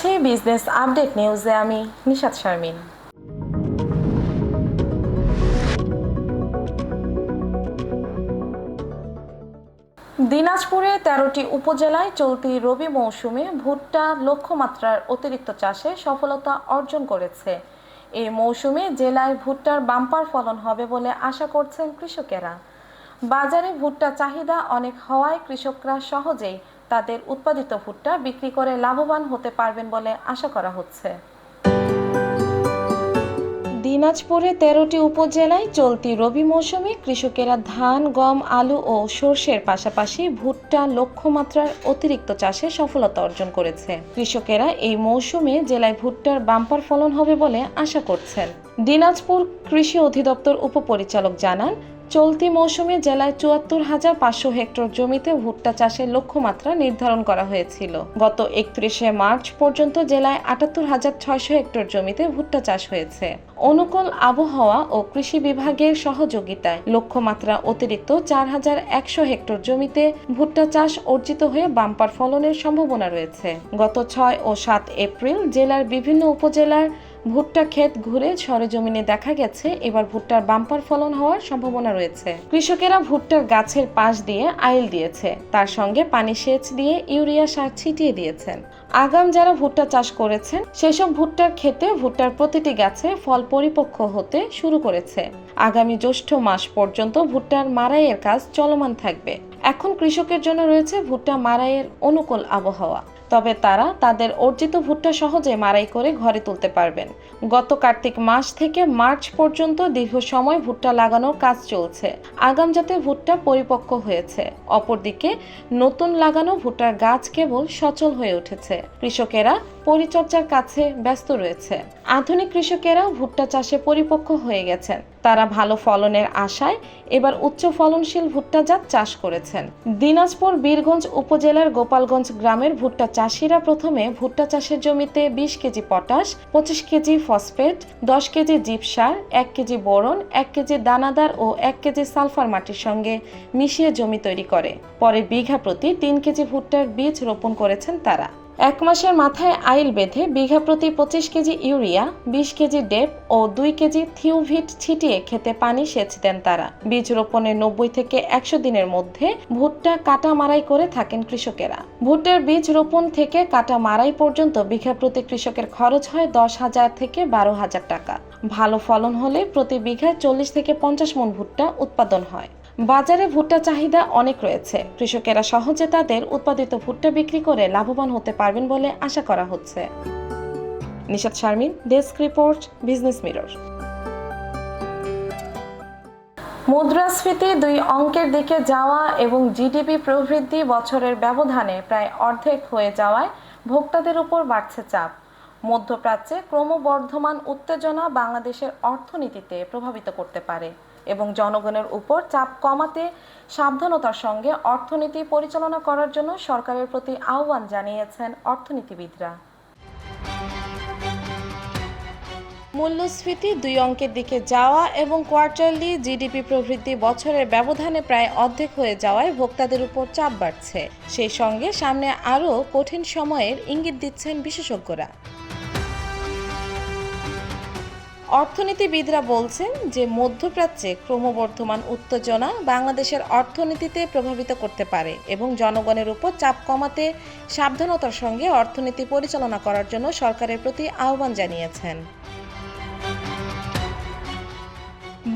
আছি business update নিউজে। আমি নিশাত শারমিন। দিনাজপুরে ১৩টি উপজেলায় চলতি রবি মৌসুমে ভুট্টা লক্ষ্যমাত্রার অতিরিক্ত চাষে সফলতা অর্জন করেছে। এই মৌসুমে জেলায় ভুট্টার বাম্পার ফলন হবে বলে আশা করছেন কৃষকেরা। বাজারে ভুট্টা চাহিদা অনেক হওয়ায় কৃষকরা সহজেই তাদের উৎপাদিত ভুট্টা বিক্রি করে লাভবান হতে পারবেন বলে আশা করা হচ্ছে। দিনাজপুরে ১৩টি উপজেলায় চলতি রবি মৌসুমে কৃষকেরা ধান, গম, আলু ও সরষের পাশাপাশি ভুট্টা লক্ষ্যমাত্রার অতিরিক্ত চাষে সফলতা অর্জন করেছে। কৃষকেরা এই মৌসুমে জেলায় ভুট্টার বাম্পার ফলন হবে বলে আশা করছেন। দিনাজপুর কৃষি অধিদপ্তর উপপরিচালক জানান, চলতি মৌসুমে জেলায় ৭৪,৫০০ হেক্টর জমিতে ভুট্টা চাষের লক্ষ্যমাত্রা নির্ধারণ করা হয়েছিল। গত ৩১শে মার্চ পর্যন্ত জেলায় ৭৮,৬০০ হেক্টর জমিতে ভুট্টা চাষ হয়েছে। অনুকূল আবহাওয়া ও কৃষি বিভাগের সহযোগিতায় লক্ষ্যমাত্রা অতিরিক্ত ৪,১০০ হেক্টর জমিতে ভুট্টা চাষ অর্জিত হয়ে বাম্পার ফলনের সম্ভাবনা রয়েছে। গত ৬ ও ৭ এপ্রিল জেলার বিভিন্ন উপজেলার ভুট্টা ক্ষেত ঘুরে সরেজমিনে দেখা গেছে এবার ভুট্টার বাম্পার ফলন হওয়ার সম্ভাবনা রয়েছে। কৃষকেরা ভুট্টার গাছের পাশ দিয়ে আইল দিয়েছে, তার সঙ্গে পানি সেচ দিয়ে ইউরিয়া সার ছিটিয়ে দিয়েছেন। আগাম যারা ভুট্টা চাষ করেছেন সেসব ভুট্টার ক্ষেতে ভুট্টার প্রতিটি গাছে ফল পরিপক্ক হতে শুরু করেছে। আগামী জ্যৈষ্ঠ মাস পর্যন্ত ভুট্টার মাড়াইয়ের কাজ চলমান থাকবে। এখন কৃষকের জন্য রয়েছে ভুট্টা মাড়াইয়ের অনুকূল আবহাওয়া, তবে তারা তাদের অর্জিত ভুট্টা সহজে মাড়াই করে ঘরে তুলতে পারবেন। গত কার্তিক মাস থেকে মার্চ পর্যন্ত দীর্ঘ সময় ভুট্টা লাগানোর কাজ চলছে। আগাম জাতের ভুট্টা পরিপক্ক হয়েছে, অপরদিকে নতুন লাগানো ভুট্টার গাছ কেবল সচল হয়ে উঠেছে। কৃষকেরা পরিচর্যার কাছে ব্যস্ত রয়েছে। আধুনিক কৃষকেরাও ভুট্টা চাষে পরিপক্ক হয়ে গেছেন। তারা ভালো ফলনের আশায় এবার উচ্চ ফলনশীল ভুট্টা জাত চাষ করেছেন। দিনাজপুর বীরগঞ্জ উপজেলার গোপালগঞ্জ গ্রামের ভুট্টা চাষিরা প্রথমে ভুট্টা চাষের জমিতে ২০ KG potash, ২৫ KG phosphate, ১০ KG জিপসার, ১ কেজি বোরন, ১ কেজি দানাদার ও ১ কেজি সালফার মাটির সঙ্গে মিশিয়ে জমি তৈরি করে। পরে বিঘা প্রতি ৩ কেজি ভুট্টার বীজ রোপণ করেছেন তারা। ১ মাসের মাথায় আইল বেঁধে বিঘা প্রতি ২৫ কেজি ইউরিয়া, ২০ কেজি ডেপ ও ২ কেজি থিওভিট ছিটিয়ে খেতে পানি সেচ দেন তারা। বীজ রোপণের ৯০ থেকে ১০০ দিনের মধ্যে ভুট্টা কাটা মাড়াই করে থাকেন কৃষকেরা। ভুট্টার বীজ রোপণ থেকে কাটা মাড়াই পর্যন্ত বিঘা প্রতি কৃষকের খরচ হয় ১০,০০০ থেকে ১২,০০০ টাকা। ভালো ফলন হলে প্রতি বিঘায় ৪০ থেকে ৫০ মণ ভুট্টা উৎপাদন হয়। বাজারে ভুট্টা চাহিদা অনেক রয়েছে। কৃষকেরা সহজে তাদের উৎপাদিত ভুট্টা বিক্রি করে লাভবান হতে পারবেন বলে আশা করা হচ্ছে। Nishat Sharmin, desk report, business mirror. মুদ্রাস্ফীতি ২ অঙ্কের দিকে যাওয়া এবং জিডিপি প্রবৃদ্ধি বছরের ব্যবধানে প্রায় অর্ধেক হয়ে যাওয়ায় ভোক্তাদের উপর বাড়ছে চাপ। মধ্যপ্রাচ্যে ক্রমবর্ধমান উত্তেজনা বাংলাদেশের অর্থনীতিতে প্রভাবিত করতে পারে এবং জনগণের উপর চাপ কমাতে সাবধানতার সঙ্গে অর্থনীতি পরিচালনা করার জন্য সরকারের প্রতি আহ্বান জানিয়েছেন অর্থনীতিবিদরা। মূল্যস্ফীতি ২ অঙ্কের দিকে যাওয়া এবং কোয়ার্টারলি জিডিপি প্রবৃদ্ধি বছরের ব্যবধানে প্রায় অর্ধেক হয়ে যাওয়ায় ভোক্তাদের উপর চাপ বাড়ছে। সেই সঙ্গে সামনে আরও কঠিন সময়ের ইঙ্গিত দিচ্ছেন বিশেষজ্ঞরা। অর্থনীতিবিদরা বলছেন যে মধ্যপ্রাচ্যে ক্রমবর্ধমান উত্তেজনা বাংলাদেশের অর্থনীতিতে প্রভাবিত করতে পারে এবং জনগণের উপর চাপ কমাতে সাবধানতার সঙ্গে অর্থনীতি পরিচালনা করার জন্য সরকারের প্রতি আহ্বান জানিয়েছেন।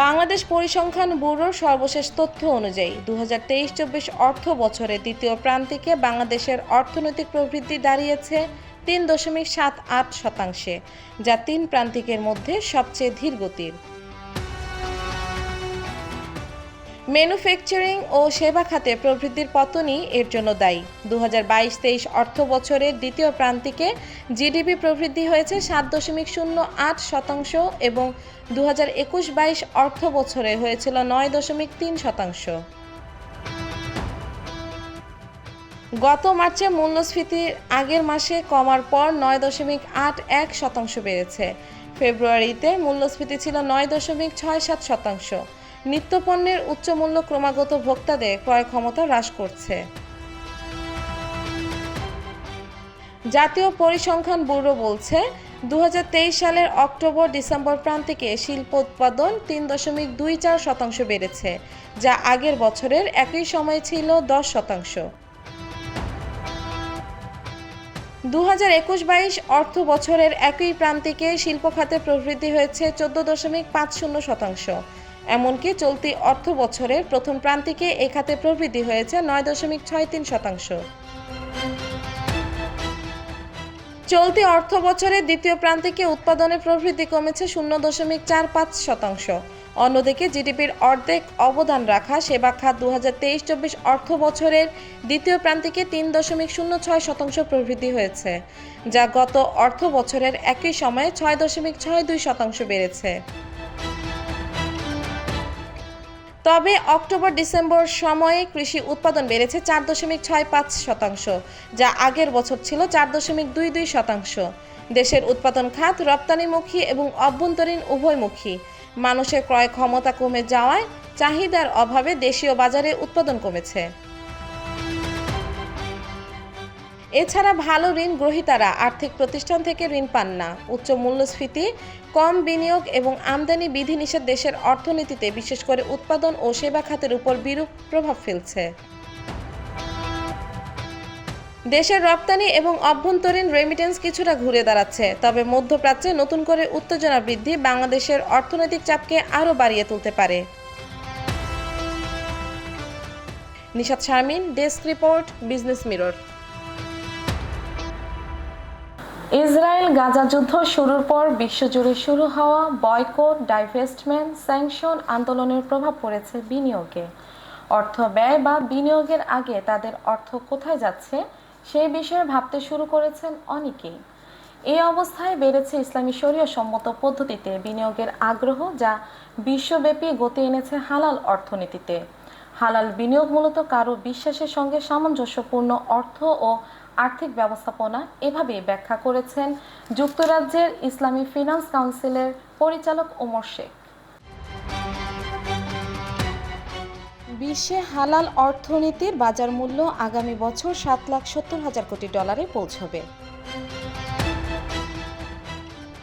বাংলাদেশ পরিসংখ্যান ব্যুরোর সর্বশেষ তথ্য অনুযায়ী ২০২৩-২৪ অর্থ বছরের দ্বিতীয় প্রান্তিকে বাংলাদেশের অর্থনৈতিক প্রবৃদ্ধি দাঁড়িয়েছে ৩.৭৮%, যা ৩ প্রান্তিকের মধ্যে সবচেয়ে ধীর গতির। ম্যানুফ্যাকচারিং ও সেবা খাতে প্রবৃদ্ধির পতনই এর জন্য দায়ী। ২০২২-২৩ অর্থ বছরের দ্বিতীয় প্রান্তিকে জিডিপি প্রবৃদ্ধি হয়েছে ৭.০৮% এবং ২০২১-২২ অর্থ বছরে হয়েছিল ৯.৩%। গত মার্চে মূল্যস্ফীতির আগের মাসে কমার পর ৯.৮১% বেড়েছে। ফেব্রুয়ারিতে মূল্যস্ফীতি ছিল ৯.৬৭%। নিত্যপণ্যের উচ্চমূল্য ক্রমাগত ভোক্তাদের ক্রয় ক্ষমতা হ্রাস করছে। জাতীয় পরিসংখ্যান ব্যুরো বলছে 2023 সালের অক্টোবর-ডিসেম্বর প্রান্তিকে শিল্প উৎপাদন 3.24% বেড়েছে, যা আগের বছরের একই সময় ছিল 10%। 2021-22 অর্থ বছরের একই প্রান্তিকে শিল্প খাতে প্রবৃদ্ধি হয়েছে 14.50%। এমনকি চলতি অর্থ বছরের প্রথম প্রান্তিকে এ খাতে প্রবৃদ্ধি হয়েছে 9.63%। চলতি অর্থ বছরের দ্বিতীয় প্রান্তিকে উৎপাদনের প্রবৃদ্ধি কমেছে 0.45%। অন্যদিকে জিডিপির অর্ধেক অবদান রাখা সেবা খাত 2023-24 অর্থ বছরের দ্বিতীয় প্রান্তিকে 3.06% প্রবৃদ্ধি হয়েছে, যা গত অর্থ বছরের একই সময়ে 6.62% বেড়েছে। তবে অক্টোবর-ডিসেম্বর সময়ে কৃষি উৎপাদন বেড়েছে 4.65%, যা আগের বছর ছিল 4.22%। দেশের উৎপাদন খাত রপ্তানিমুখী এবং অভ্যন্তরীণ উভয়মুখী। মানুষের ক্রয় ক্ষমতা কমে যাওয়ায় চাহিদার অভাবে দেশীয় বাজারে উৎপাদন কমেছে। এছাড়া ভালো ঋণ গ্রহীতারা আর্থিক প্রতিষ্ঠান থেকে ঋণ পান না। উচ্চ মূল্যস্ফীতি, কম বিনিয়োগ এবং আমদানি বিধিনিষেধ দেশের অর্থনীতিতে বিশেষ করে উৎপাদন ও সেবা খাতের উপর বিরূপ প্রভাব ফেলছে। দেশের রপ্তানি এবং অভ্যন্তরীণ রেমিটেন্স কিছুটা ঘুরে দাঁড়াচ্ছে, তবে মধ্যপ্রাচ্যে নতুন করে উত্তেজনা বৃদ্ধি বাংলাদেশের অর্থনৈতিক চাপকে আরও বাড়িয়ে তুলতে পারে। Nishat Sharmin, desk report, business mirror. Israel Gaza যুদ্ধ শুরুর পর বিশ্বজুড়ে শুরু হওয়া বয়কট, ডাইভেস্টমেন্ট, স্যাংশন আন্দোলনের প্রভাব পড়েছে বিনিয়োগে। অর্থ ব্যয় বা বিনিয়োগের আগে তাদের অর্থ কোথায় যাচ্ছে সেই বিষয়ে ভাবতে শুরু করেছেন অনেকেই। এই অবস্থায় বেড়েছে ইসলামী শরীয়ত সম্মত পদ্ধতিতে বিনিয়োগের আগ্রহ, যা বিশ্বব্যাপী গতি এনেছে হালাল অর্থনীতিতে। হালাল বিনিয়োগ মূলত কারো বিশ্বাসের সঙ্গে সামঞ্জস্যপূর্ণ অর্থ ও আর্থিক ব্যবস্থাপনা, এভাবেই ব্যাখ্যা করেছেন যুক্তরাজ্যের ইসলামী ফিন্যান্স কাউন্সিলের পরিচালক ওমর শেখ। বিশ্বে হালাল অর্থনীতির বাজার মূল্য আগামী বছর $7,70,000 কোটি পৌঁছবে।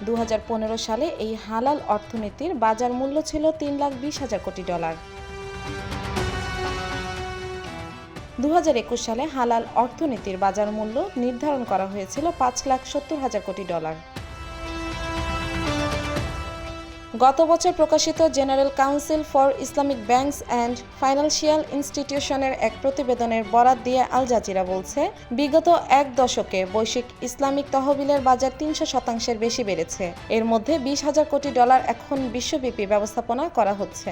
2015 সালে এই হালাল অর্থনীতির বাজার মূল্য ছিল $3,20,000 কোটি। 2021 সালে হালাল অর্থনীতির বাজার মূল্য নির্ধারণ করা হয়েছিল $5,70,000 কোটি। গত বছর প্রকাশিত general council for Islamic banks and financial ইনস্টিটিউশনের এক প্রতিবেদনের বরাত দিয়ে আল জাজিরা বলছে, বিগত এক দশকে বৈশ্বিক ইসলামিক তহবিলের বাজার 300% বেশি বেড়েছে। এর মধ্যে $20,000 কোটি এখন বিশ্বব্যাপী ব্যবস্থাপনা করা হচ্ছে।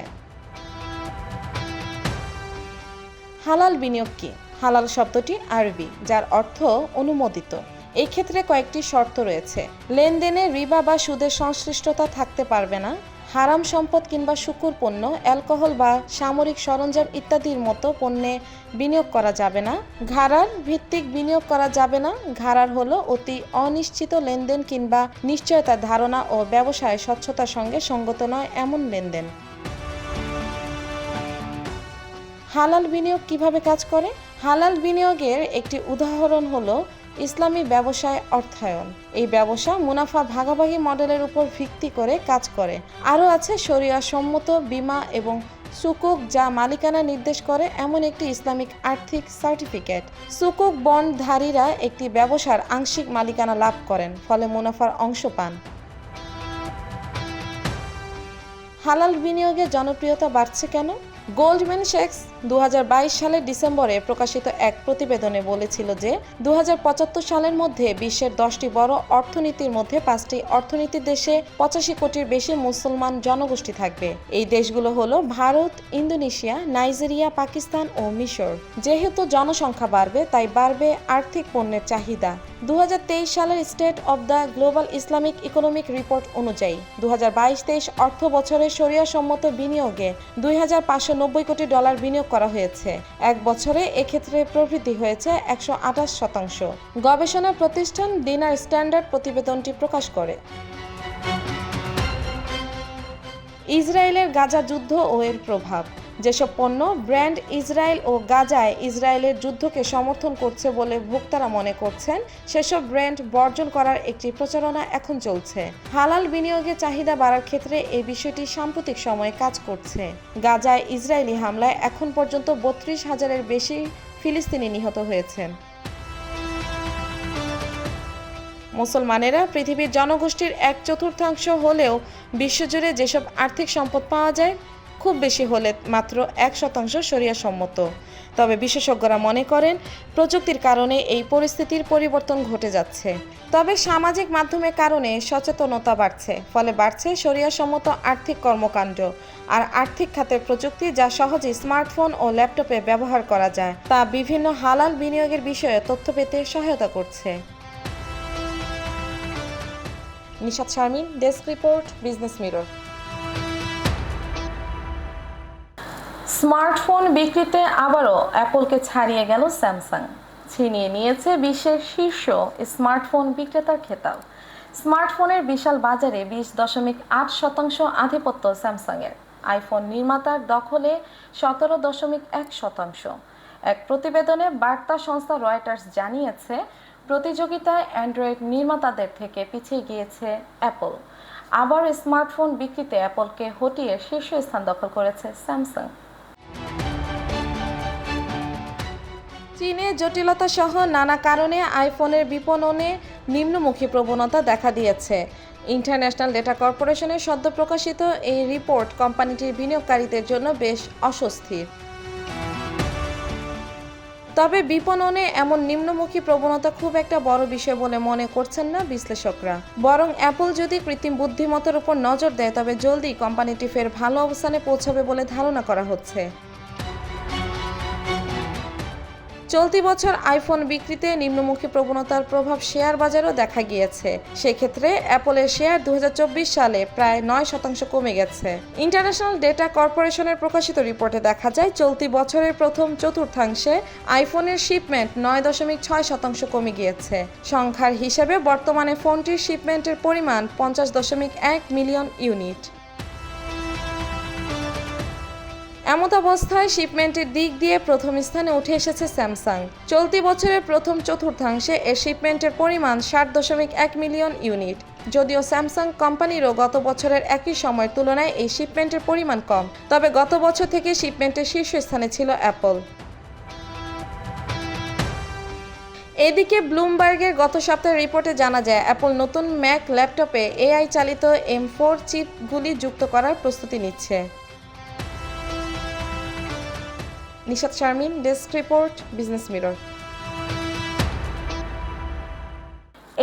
হালাল বিনিয়োগ কি? হালাল শব্দটি আরবি, যার অর্থ অনুমোদিত। এই ক্ষেত্রে কয়েকটি শর্ত রয়েছে। লেনদেনে রিবা বা সুদের সংশ্লিষ্টতা থাকতে পারবে না। হারাম সম্পদ কিংবা শুকুর পণ্য, অ্যালকোহল বা সামরিক সরঞ্জাম ইত্যাদির মতো পণ্যে বিনিয়োগ করা যাবে না। ঘাড়ার ভিত্তিক বিনিয়োগ করা যাবে না। ঘাড়ার হলো অতি অনিশ্চিত লেনদেন কিংবা নিশ্চয়তার ধারণা ও ব্যবসায় স্বচ্ছতার সঙ্গে সঙ্গত নয় এমন লেনদেন। হালাল বিনিয়োগ কিভাবে কাজ করে? হালাল বিনিয়োগের একটি উদাহরণ হলো ইসলামী ব্যবসায় অর্থায়ন। এই ব্যবসা মুনাফা ভাগাভাগি মডেলের উপর ভিত্তি করে কাজ করে। আরও আছে শরিয়া সম্মত বীমা এবং সুকুক, যা মালিকানা নির্দেশ করে এমন একটি ইসলামিক আর্থিক সার্টিফিকেট। সুকুক বন্ডধারীরা একটি ব্যবসার আংশিক মালিকানা লাভ করেন, ফলে মুনাফার অংশ পান। হালাল বিনিয়োগের জনপ্রিয়তা বাড়ছে কেন? গোল্ডম্যান স্যাক্স 2022 সালের ডিসেম্বরে প্রকাশিত এক প্রতিবেদনে বলেছিল যে 2075 সালের মধ্যে বিশ্বের 10টি বড় অর্থনীতির মধ্যে 5টি অর্থনীতির দেশে 85 কোটির বেশি মুসলমান জনগোষ্ঠী থাকবে। এই দেশগুলো হলো ভারত, ইন্দোনেশিয়া, নাইজেরিয়া, পাকিস্তান ও মিশর। যেহেতু জনসংখ্যা বাড়বে, তাই বাড়বে আর্থিক পণ্যের চাহিদা। 2023 সালের state of the global Islamic economic report অনুযায়ী 2022-23 অর্থ বছরে শরিয়া সম্মত বিনিয়োগে $2,590 কোটি বিনিয়োগ করা হয়েছে। এক বছরে এক্ষেত্রে প্রবৃদ্ধি হয়েছে 128%। গবেষণা প্রতিষ্ঠান দিনার স্ট্যান্ডার্ড প্রতিবেদনটি প্রকাশ করে। ইসরায়েলের গাজা যুদ্ধ ও এর প্রভাব। যেসব পণ্য ব্র্যান্ড ইসরায়েল ও গাজায় ইসরায়েলের যুদ্ধকে সমর্থন করছে বলে ভোক্তারা মনে করছেন, সেসব ব্র্যান্ড বর্জন করার একটি প্রচারণা এখন চলছে। হালাল বিনিয়োগের চাহিদা বাড়ার ক্ষেত্রে এই বিষয়টি সাম্প্রতিক সময়ে কাজ করছে। গাজায় ইসরায়েলি হামলায় এখন পর্যন্ত ৩২,০০০-এর বেশি ফিলিস্তিনি নিহত হয়েছেন। মুসলমানেরা পৃথিবীর জনগোষ্ঠীর ১/৪ হলেও বিশ্বজুড়ে যেসব আর্থিক সম্পদ পাওয়া যায় খুব বেশি হলে মাত্র ১% শরিয়াসম্মত। তবে বিশেষজ্ঞরা মনে করেন প্রযুক্তির কারণে এই পরিস্থিতির পরিবর্তন ঘটে যাচ্ছে। তবে সামাজিক মাধ্যমের কারণে সচেতনতা বাড়ছে, ফলে বাড়ছে শরিয়াসম্মত আর্থিক কর্মকাণ্ড আর আর্থিক খাতের প্রযুক্তি, যা সহজেই স্মার্টফোন ও ল্যাপটপে ব্যবহার করা যায়, তা বিভিন্ন হালাল বিনিয়োগের বিষয়ে তথ্য পেতে সহায়তা করছে। Nishat Sharmin, desk report, business mirror. Smartphone বিক্রিতে আবারও অ্যাপলকে ছাড়িয়ে গেল স্যামসাং, ছিনিয়ে নিয়েছে বিশ্বের শীর্ষ স্মার্টফোন বিক্রেতার খেতাব। স্মার্টফোনের বিশাল বাজারে 20.8% আধিপত্য স্যামসাংয়ের। আইফোন নির্মাতার দখলে 17.1%। এক প্রতিবেদনে বার্তা সংস্থা রয়টার্স জানিয়েছে, প্রতিযোগিতায় অ্যান্ড্রয়েড নির্মাতাদের থেকে পিছিয়ে গিয়েছে অ্যাপল। আবার স্মার্টফোন বিক্রিতে অ্যাপলকে হটিয়ে শীর্ষস্থান দখল করেছে স্যামসাং। চীনে জটিলতা সহ নানা কারণে আইফোনের বিপণনে নিম্নমুখী প্রবণতা দেখা দিয়েছে। ইন্টারন্যাশনাল ডেটা কর্পোরেশনের সদ্য প্রকাশিত এই রিপোর্ট কোম্পানিটির বিনিয়োগকারীদের জন্য বেশ অস্বস্তির। তবে বিপণনে এমন নিম্নমুখী প্রবণতা খুব একটা বড় বিষয় বলে মনে করছেন না বিশ্লেষকরা। বরং অ্যাপল যদি কৃত্রিম বুদ্ধিমত্তার উপর নজর দেয়, তবে জলদি কোম্পানিটি ফের ভালো অবস্থানে পৌঁছাবে বলে ধারণা করা হচ্ছে। চলতি বছর আইফোন বিক্রিতে নিম্নমুখী প্রবণতার প্রভাব শেয়ার বাজারেও দেখা গিয়েছে। সেক্ষেত্রে অ্যাপলের শেয়ার 2024 সালে প্রায় 9% কমে গেছে। ইন্টারন্যাশনাল ডেটা কর্পোরেশনের প্রকাশিত রিপোর্টে দেখা যায়, চলতি বছরের প্রথম চতুর্থাংশে আইফোনের শিপমেন্ট 9.6% কমে গিয়েছে। সংখ্যার হিসেবে বর্তমানে ফোনটির শিপমেন্টের পরিমাণ 50.1 মিলিয়ন ইউনিট। এমত অবস্থায় শিপমেন্টের দিক দিয়ে প্রথম স্থানে উঠে এসেছে স্যামসাং। চলতি বছরের প্রথম চতুর্থাংশে এর শিপমেন্টের পরিমাণ 60.1 মিলিয়ন ইউনিট। যদিও স্যামসাং কোম্পানিরও গত বছরের একই সময়ের তুলনায় এই শিপমেন্টের পরিমাণ কম, তবে গত বছর থেকে শিপমেন্টের শীর্ষস্থানে ছিল অ্যাপল। এদিকে ব্লুমবার্গের গত সপ্তাহের রিপোর্টে জানা যায়, অ্যাপল নতুন ম্যাক ল্যাপটপে এআই চালিত M4 চিপগুলি যুক্ত করার প্রস্তুতি নিচ্ছে। Nishat Sharmin, desk report, business mirror.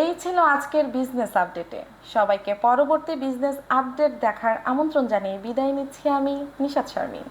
এই ছিল আজকের বিজনেস আপডেটে। সবাইকে পরবর্তী বিজনেস আপডেট দেখার আমন্ত্রণ জানিয়ে বিদায় নিচ্ছি আমি, নিশাত শারমিন।